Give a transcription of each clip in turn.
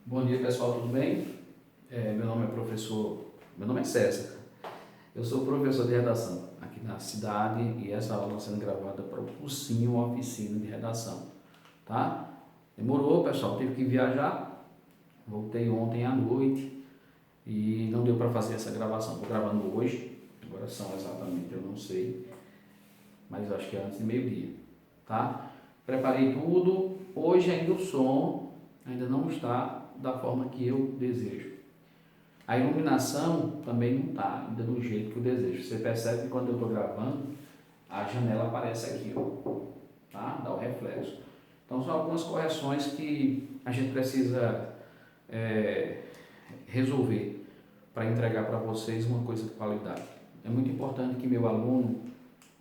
Bom dia, pessoal, tudo bem? Meu nome é César. Eu sou professor de redação aqui na cidade e essa aula está sendo gravada para o cursinho Oficina de Redação, tá? Demorou, pessoal, tive que viajar, voltei ontem à noite e não deu para fazer essa gravação. Estou gravando hoje, agora são exatamente, eu não sei, mas acho que é antes de meio-dia, tá? Preparei tudo, hoje ainda o som ainda não está da forma que eu desejo. A iluminação também não está ainda do jeito que eu desejo. Você percebe que quando eu estou gravando, a janela aparece aqui, ó, tá? Dá o reflexo. Então são algumas correções que a gente precisa resolver para entregar para vocês uma coisa de qualidade. É muito importante que meu aluno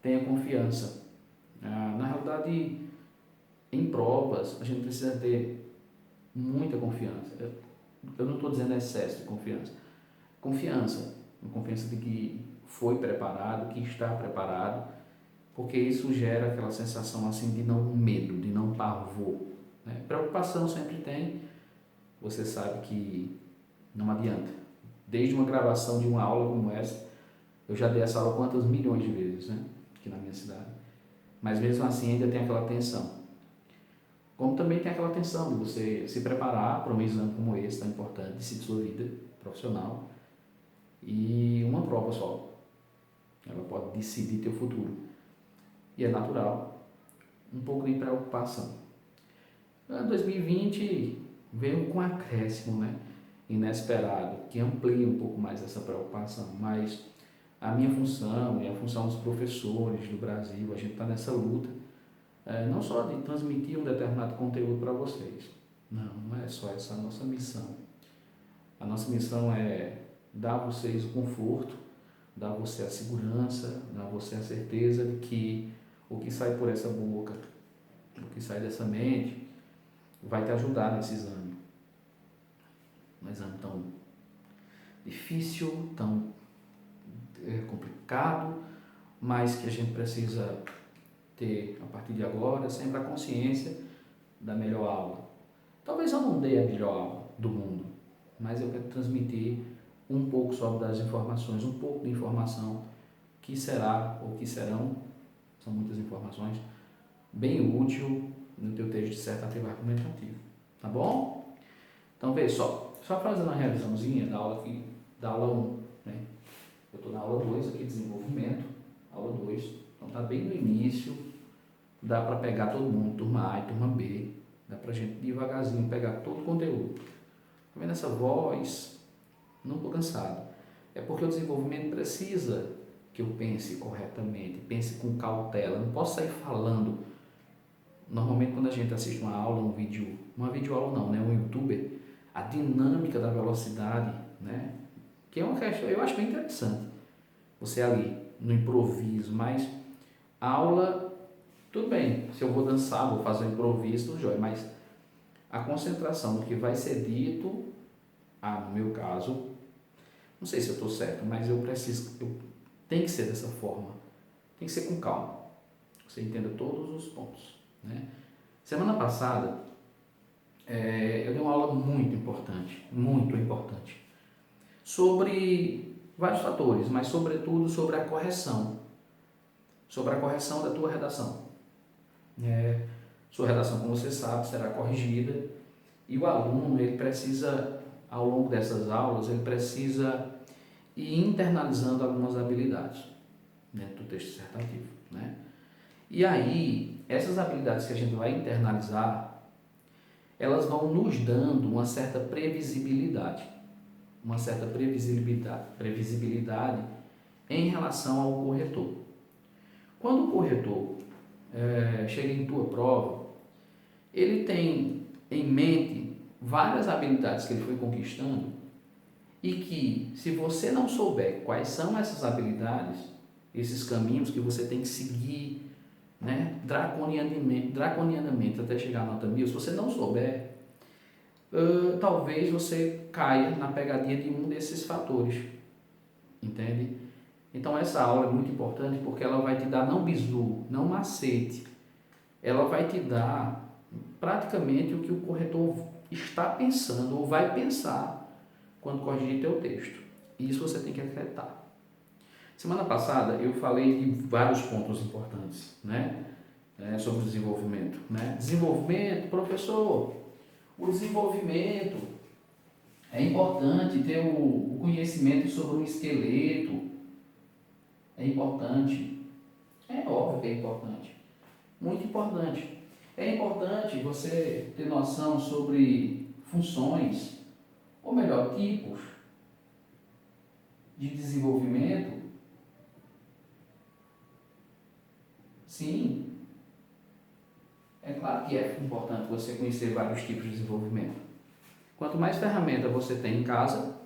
tenha confiança. Na realidade, em provas, a gente precisa ter muita confiança. Eu não estou dizendo excesso de confiança. Confiança de que foi preparado, que está preparado, porque isso gera aquela sensação assim de não medo, de não pavor. Né? Preocupação sempre tem, você sabe que não adianta. Desde uma gravação de uma aula como essa, eu já dei essa aula quantas milhões de vezes, né? Aqui na minha cidade. Mas mesmo assim ainda tem aquela tensão. Como também tem aquela tensão de você se preparar para um exame como esse, tão importante, de sua vida profissional, e uma prova só. Ela pode decidir teu futuro. E é natural, um pouco de preocupação. 2020 veio com um acréscimo, né? Inesperado, que amplia um pouco mais essa preocupação, mas a minha função e a função dos professores do Brasil, a gente está nessa luta, não só de transmitir um determinado conteúdo para vocês, não é só essa a nossa missão. A nossa missão é dar a vocês o conforto, dar a você a segurança, dar a você a certeza de que o que sai por essa boca, o que sai dessa mente, vai te ajudar nesse exame. Um exame tão difícil, tão complicado, mas que a gente precisa ter, a partir de agora, sempre a consciência da melhor aula. Talvez eu não dê a melhor aula do mundo, mas eu quero transmitir um pouco só das informações, um pouco de informação que será ou que serão, são muitas informações, bem útil no teu texto dissertativo argumentativo, tá bom? Então veja só fazendo uma revisãozinha da aula 1, né? Eu estou na aula 2 aqui, desenvolvimento, aula 2, então está bem no início, dá para pegar todo mundo, turma A e turma B, dá para a gente devagarzinho pegar todo o conteúdo. Tá vendo essa voz? Não estou cansado. É porque o desenvolvimento precisa que eu pense corretamente, pense com cautela. Eu não posso sair falando. Normalmente quando a gente assiste uma aula, uma videoaula não, né? Um youtuber, a dinâmica da velocidade, né? Que é uma questão, eu acho bem interessante. Você ali, no improviso, mas a aula, tudo bem, se eu vou dançar, vou fazer um improviso, tudo jóia, mas a concentração no que vai ser dito, no meu caso, não sei se eu estou certo, mas tem que ser dessa forma, tem que ser com calma, você entenda todos os pontos, né? Semana passada, eu dei uma aula muito importante, sobre vários fatores, mas sobretudo sobre a correção da tua redação. Sua redação, como você sabe, será corrigida e o aluno, ele precisa, ao longo dessas aulas, ele precisa ir internalizando algumas habilidades dentro do texto dissertativo, né? E aí, essas habilidades que a gente vai internalizar, elas vão nos dando uma certa previsibilidade em relação ao corretor. Quando o corretor chega em tua prova, ele tem em mente várias habilidades que ele foi conquistando e que, se você não souber quais são essas habilidades, esses caminhos que você tem que seguir, né, draconianamente até chegar à nota 1000, se você não souber, talvez você caia na pegadinha de um desses fatores, entende? Então essa aula é muito importante porque ela vai te dar não bizu, não macete, ela vai te dar praticamente o que o corretor está está pensando ou vai pensar quando corrigir teu texto. Isso você tem que acreditar. Semana passada eu falei de vários pontos importantes, né? Sobre o desenvolvimento, né? Desenvolvimento, professor, o desenvolvimento é importante ter o conhecimento sobre o esqueleto, é importante, é óbvio que é importante, muito importante. É importante você ter noção sobre funções, ou melhor, tipos de desenvolvimento. Sim, é claro que é importante você conhecer vários tipos de desenvolvimento. Quanto mais ferramenta você tem em casa,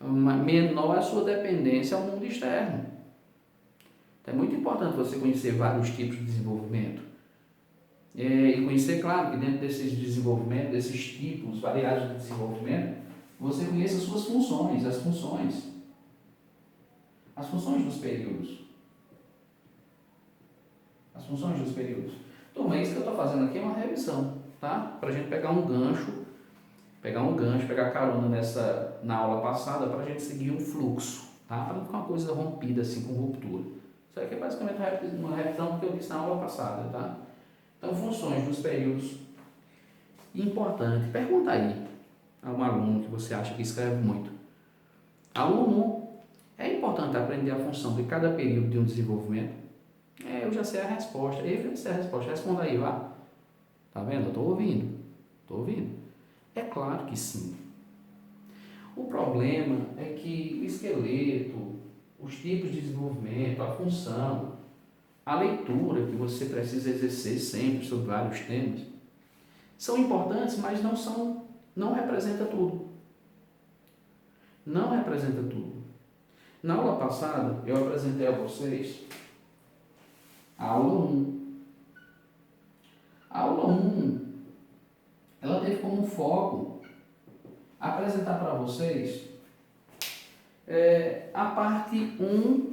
menor a sua dependência ao mundo externo. Então é muito importante você conhecer vários tipos de desenvolvimento. E conhecer, claro, que dentro desses desenvolvimentos, desses tipos variados de desenvolvimento, você conheça as suas funções, as funções dos períodos. As funções dos períodos. Turma, isso que eu estou fazendo aqui é uma revisão, tá? Para a gente pegar um gancho, pegar carona na aula passada, para a gente seguir um fluxo, tá? Para não ficar uma coisa rompida assim, com ruptura. Isso aqui é basicamente uma revisão do que eu disse na aula passada, tá? Então, funções dos períodos. Importante, pergunta aí a um aluno que você acha que escreve muito. Aluno, é importante aprender a função de cada período de um desenvolvimento? Eu já sei a resposta. Responda aí, vá. Tá vendo? Eu estou ouvindo. É claro que sim. O problema é que o esqueleto, os tipos de desenvolvimento, a função, a leitura que você precisa exercer sempre sobre vários temas, são importantes, mas não representa tudo. Não representa tudo. Na aula passada, eu apresentei a vocês a aula 1. A aula 1, ela teve como foco apresentar para vocês a parte 1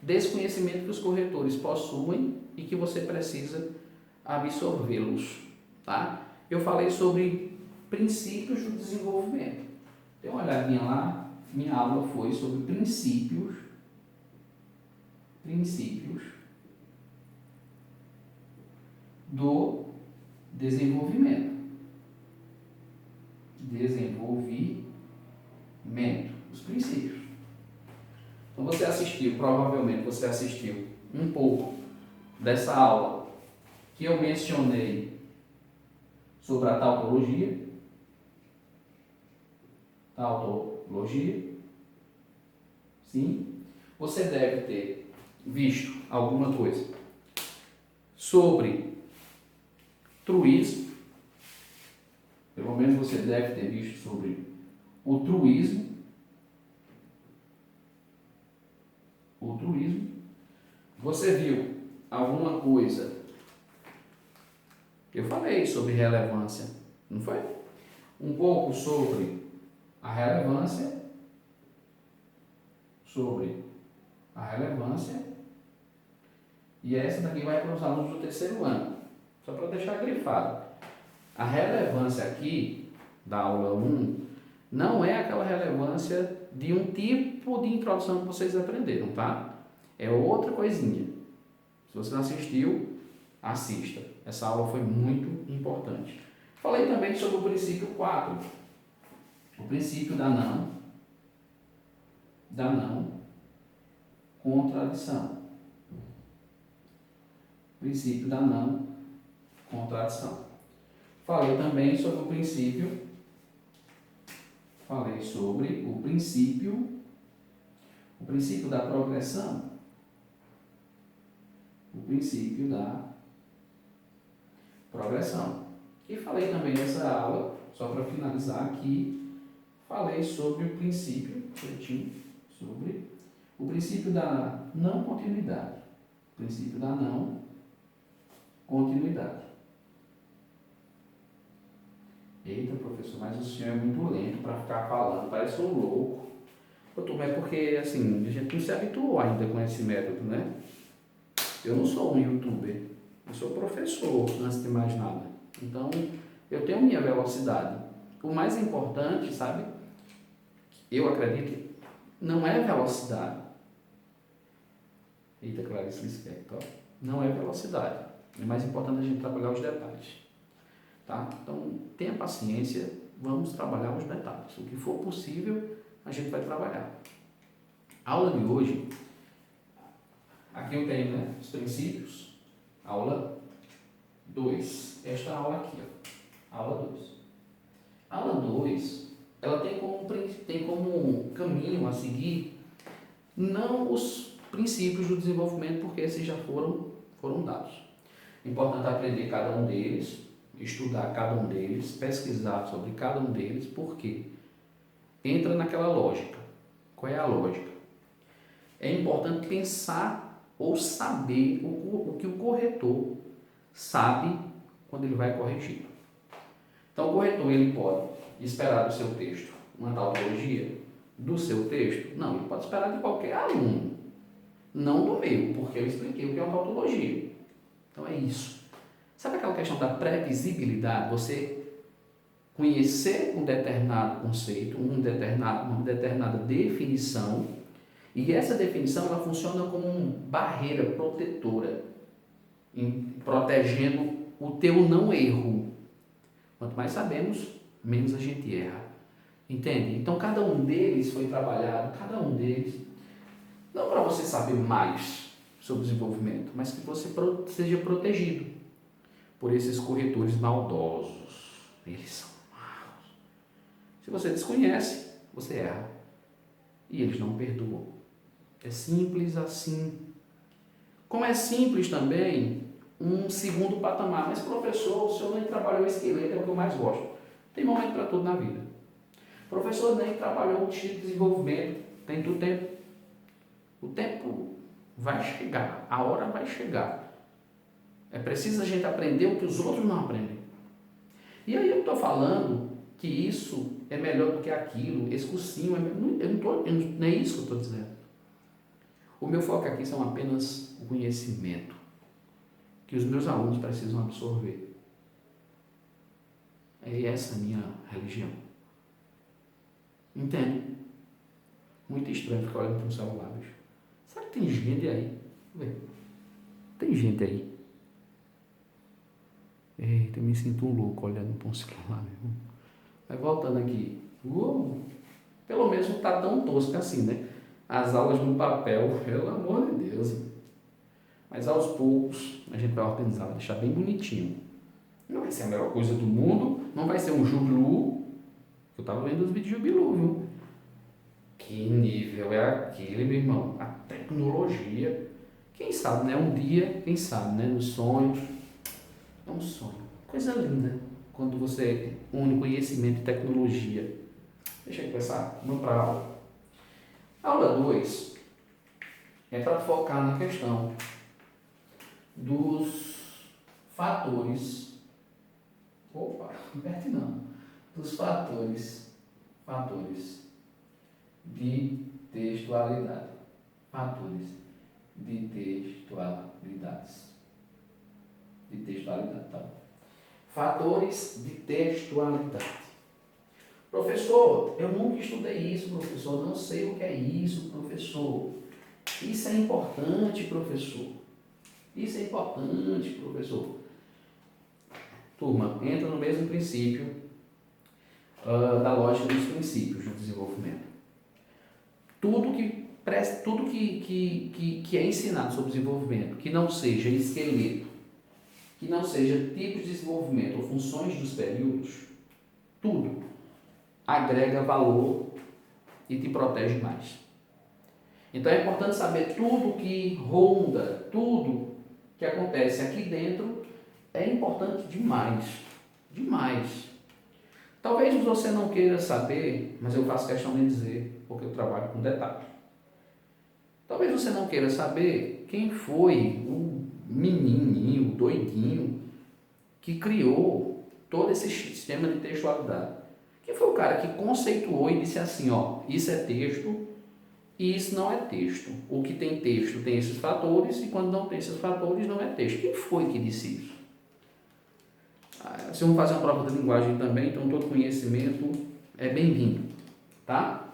desse conhecimento que os corretores possuem e que você precisa absorvê-los, tá? Eu falei sobre princípios do desenvolvimento. Dê uma olhadinha lá, minha aula foi sobre princípios do desenvolvimento. Os princípios. Então provavelmente você assistiu um pouco dessa aula que eu mencionei sobre a tautologia. Sim. Você deve ter visto alguma coisa sobre truísmo. Pelo menos você deve ter visto sobre o truísmo. Você viu alguma coisa? Eu falei sobre relevância, não foi? Um pouco sobre a relevância. E essa daqui vai para os alunos do terceiro ano. Só para deixar grifado. A relevância aqui, da aula 1, não é aquela relevância de um tipo de introdução que vocês aprenderam, tá? É outra coisinha. Se você não assistiu, assista. Essa aula foi muito importante. Falei também sobre o princípio 4. O princípio da não contradição. Princípio da não contradição. Falei também sobre o princípio da progressão. E falei também nessa aula, só para finalizar aqui, falei sobre o princípio, sobre o princípio da não continuidade. Eita, professor, mas o senhor é muito lento para ficar falando, parece um louco. É porque, assim, a gente não se habituou ainda com esse método, né? Eu não sou um youtuber, eu sou professor, antes de mais nada. Então, eu tenho minha velocidade. o mais importante, sabe? Eu acredito, não é velocidade. Eita, Clarice Lispector. Não é velocidade. É mais importante a gente trabalhar os detalhes. Tá? Então, tenha paciência, vamos trabalhar os detalhes. O que for possível, a gente vai trabalhar. A aula de hoje, aqui eu tenho, né, os princípios, aula 2. Esta aula aqui, ó, aula 2. A aula 2, ela tem como caminho a seguir, não os princípios do desenvolvimento, porque esses já foram dados. É importante aprender cada um deles, estudar cada um deles, pesquisar sobre cada um deles, porque entra naquela lógica. Qual é a lógica? É importante pensar ou saber o que o corretor sabe quando ele vai corrigir. Então, o corretor ele pode esperar do seu texto uma tautologia do seu texto? Não, ele pode esperar de qualquer aluno, não do meu, porque eu expliquei o que é uma tautologia. Então, é isso. Sabe aquela questão da previsibilidade? Você conhecer um determinado conceito, uma determinada definição, e essa definição ela funciona como uma barreira protetora, protegendo o teu não erro. Quanto mais sabemos, menos a gente erra. Entende? Então, cada um deles foi trabalhado, cada um deles, não para você saber mais sobre desenvolvimento, mas que você seja protegido por esses corretores maldosos. Eles são maus. Se você desconhece, você erra. E eles não perdoam. É simples assim. Como é simples também um segundo patamar. Mas, professor, o senhor nem trabalhou esqueleto, é o que eu mais gosto. Tem momento para tudo na vida. Professor nem trabalhou o tipo de desenvolvimento. Tem do tempo. O tempo vai chegar. A hora vai chegar. É preciso a gente aprender o que os outros não aprendem. E aí eu estou falando que isso é melhor do que aquilo, esse cursinho, não é isso que eu estou dizendo. O meu foco aqui são apenas o conhecimento que os meus alunos precisam absorver. É essa a minha religião. Entende? Muito estranho ficar olhando para um celular, bicho. Será que tem gente aí? Tem gente aí. Eita, eu me sinto um louco olhando para um celular, meu. Vai voltando aqui. Pelo menos não está tão tosco assim, né? As aulas no papel, pelo amor de Deus. Mas aos poucos a gente vai organizar, vai deixar bem bonitinho. Não vai ser a melhor coisa do mundo, não vai ser um Jubilu. Eu estava vendo os vídeos de Jubilu, viu? Que nível é aquele, meu irmão? A tecnologia. Quem sabe, né? Um dia, quem sabe, né? Nos sonhos. É um sonho. Coisa linda. Quando você une conhecimento e tecnologia. Deixa eu começar. Vamos para a aula. Aula 2 é para focar na questão dos fatores. Opa, não perde não. Dos fatores de textualidade. Fatores de textualidades. De textualidade, tá? Fatores de textualidade. Professor, eu nunca estudei isso, professor. Não sei o que é isso, professor. Isso é importante, professor. Isso é importante, professor. Turma, entra no mesmo princípio da lógica dos princípios do desenvolvimento. Tudo que é ensinado sobre desenvolvimento, que não seja esqueleto, que não seja tipo de desenvolvimento ou funções dos períodos, tudo agrega valor e te protege mais. Então é importante saber tudo que ronda, tudo que acontece aqui dentro é importante demais, demais. Talvez você não queira saber, mas eu faço questão de dizer, porque eu trabalho com detalhes. Talvez você não queira saber quem foi o menininho, o doidinho, que criou todo esse sistema de textualidade. Quem foi o cara que conceituou e disse assim, ó, isso é texto e isso não é texto. O que tem texto tem esses fatores e quando não tem esses fatores não é texto. Quem foi que disse isso? Se vamos fazer uma prova de linguagem também, então todo conhecimento é bem-vindo, tá?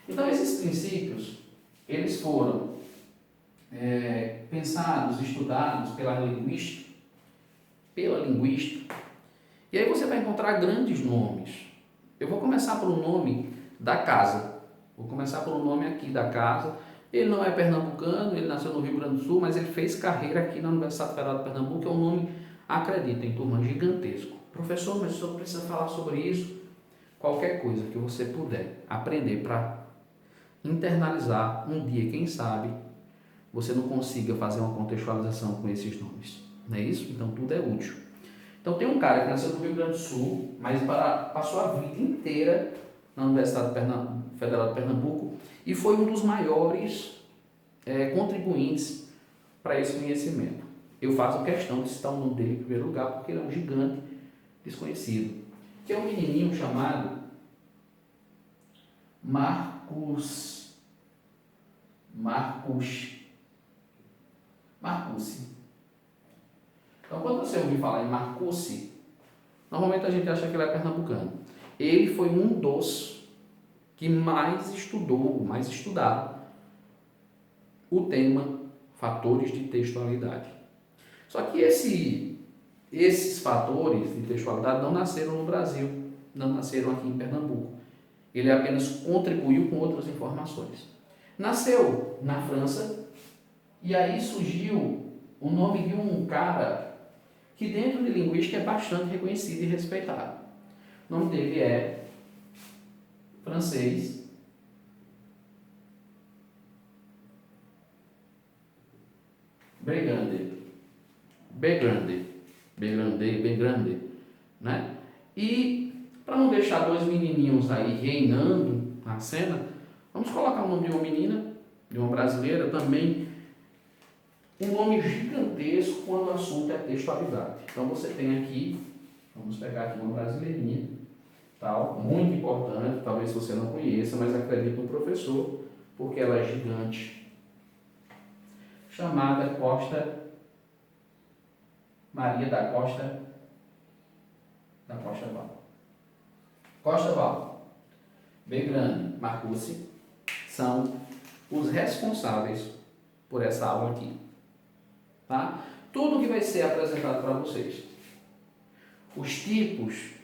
Então esses princípios, eles foram pensados, estudados pela linguística, e aí você vai encontrar grandes nomes. Eu vou começar pelo nome da casa, vou começar pelo nome aqui da casa. Ele não é pernambucano, ele nasceu no Rio Grande do Sul, mas ele fez carreira aqui na Universidade Federal de Pernambuco, é um nome, acreditem, turma, gigantesco. Professor, mas o senhor precisa falar sobre isso? Qualquer coisa que você puder aprender para internalizar, um dia, quem sabe, você não consiga fazer uma contextualização com esses nomes. Não é isso? Então tudo é útil. Então tem um cara que nasceu no Rio Grande do Sul, mas passou a vida inteira na Universidade Federal de Pernambuco e foi um dos maiores contribuintes para esse conhecimento. Eu faço questão de citar o nome dele em primeiro lugar, porque ele é um gigante desconhecido, que é um menininho chamado Marcuse. Então, quando você ouvir falar em Marcuse, normalmente a gente acha que ele é pernambucano. Ele foi um dos que mais estudaram o tema fatores de textualidade. Só que esses fatores de textualidade não nasceram no Brasil, não nasceram aqui em Pernambuco. Ele apenas contribuiu com outras informações. Nasceu na França, e aí surgiu o nome de um cara que dentro de linguística é bastante reconhecido e respeitado. O nome dele é francês Begrande, né? E para não deixar dois menininhos aí reinando na cena, vamos colocar o nome de uma menina, de uma brasileira também, um nome gigantesco quando o assunto é textualidade. Então você tem aqui, vamos pegar aqui uma brasileirinha, tal, muito importante, talvez você não conheça, mas acredito no professor, porque ela é gigante, chamada Maria da Costa Val. Costa Val, Begrande, Marcuse, são os responsáveis por essa aula aqui. Tá? Tudo que vai ser apresentado para vocês. Os tipos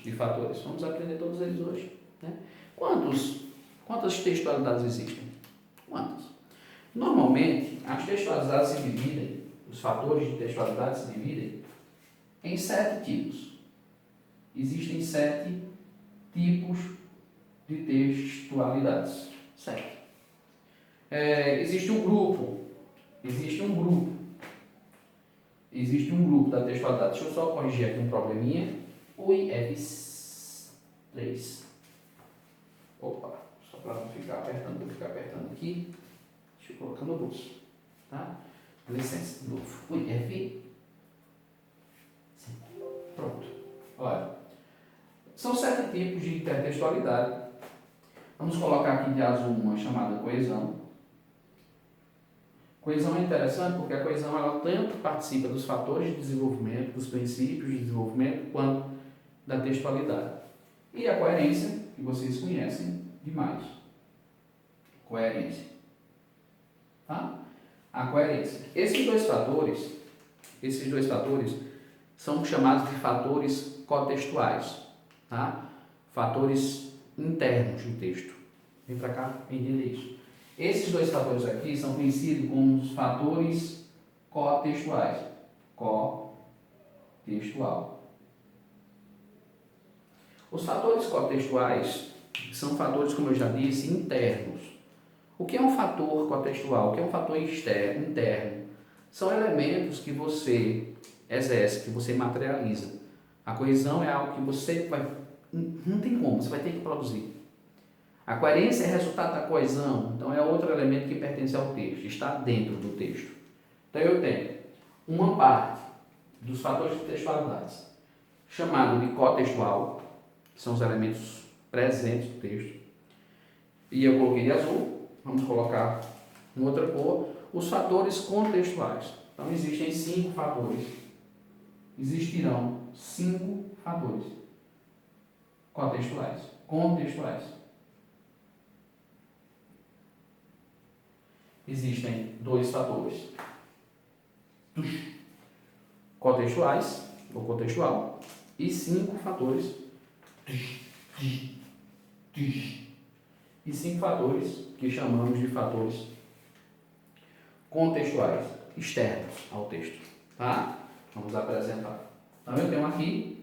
de fatores, vamos aprender todos eles hoje. Né? Quantas textualidades existem? Quantas? Normalmente, as textualidades se dividem, os fatores de textualidade se dividem em 7 tipos. Existem 7 tipos de textualidades. 7. Existe um grupo da textualidade. Deixa eu só corrigir aqui um probleminha. Ui, F3. Opa, só para não ficar apertando, vou ficar apertando aqui. Deixa eu colocar no bolso. Tá? Licença, de novo. Ui, F. Pronto. Olha, são 7 tipos de intertextualidade. Vamos colocar aqui de azul uma chamada coesão. Coesão é interessante porque a coesão ela tanto participa dos fatores de desenvolvimento, dos princípios de desenvolvimento, quanto da textualidade. E a coerência, que vocês conhecem demais. Coerência. Tá? A coerência. Esses dois fatores são chamados de fatores cotextuais. Tá? Fatores internos do texto. Vem para cá entender isso. Esses dois fatores aqui são conhecidos como os fatores cotextuais. Cotextual. Os fatores cotextuais são fatores, como eu já disse, internos. O que é um fator cotextual? O que é um fator interno? São elementos que você exerce, que você materializa. A coesão é algo que você vai... Não tem como, você vai ter que produzir. A coerência é resultado da coesão, então é outro elemento que pertence ao texto, está dentro do texto. Então eu tenho uma parte dos fatores de textualidades, chamado de cotextual, que são os elementos presentes do texto, e eu coloquei de azul, vamos colocar em outra cor, os fatores contextuais. Então existem 5 fatores, existirão 5 fatores contextuais. Existem 2 fatores contextuais, ou contextual, e 5 fatores e 5 fatores que chamamos de fatores contextuais, externos ao texto, tá? Vamos apresentar. Então eu tenho aqui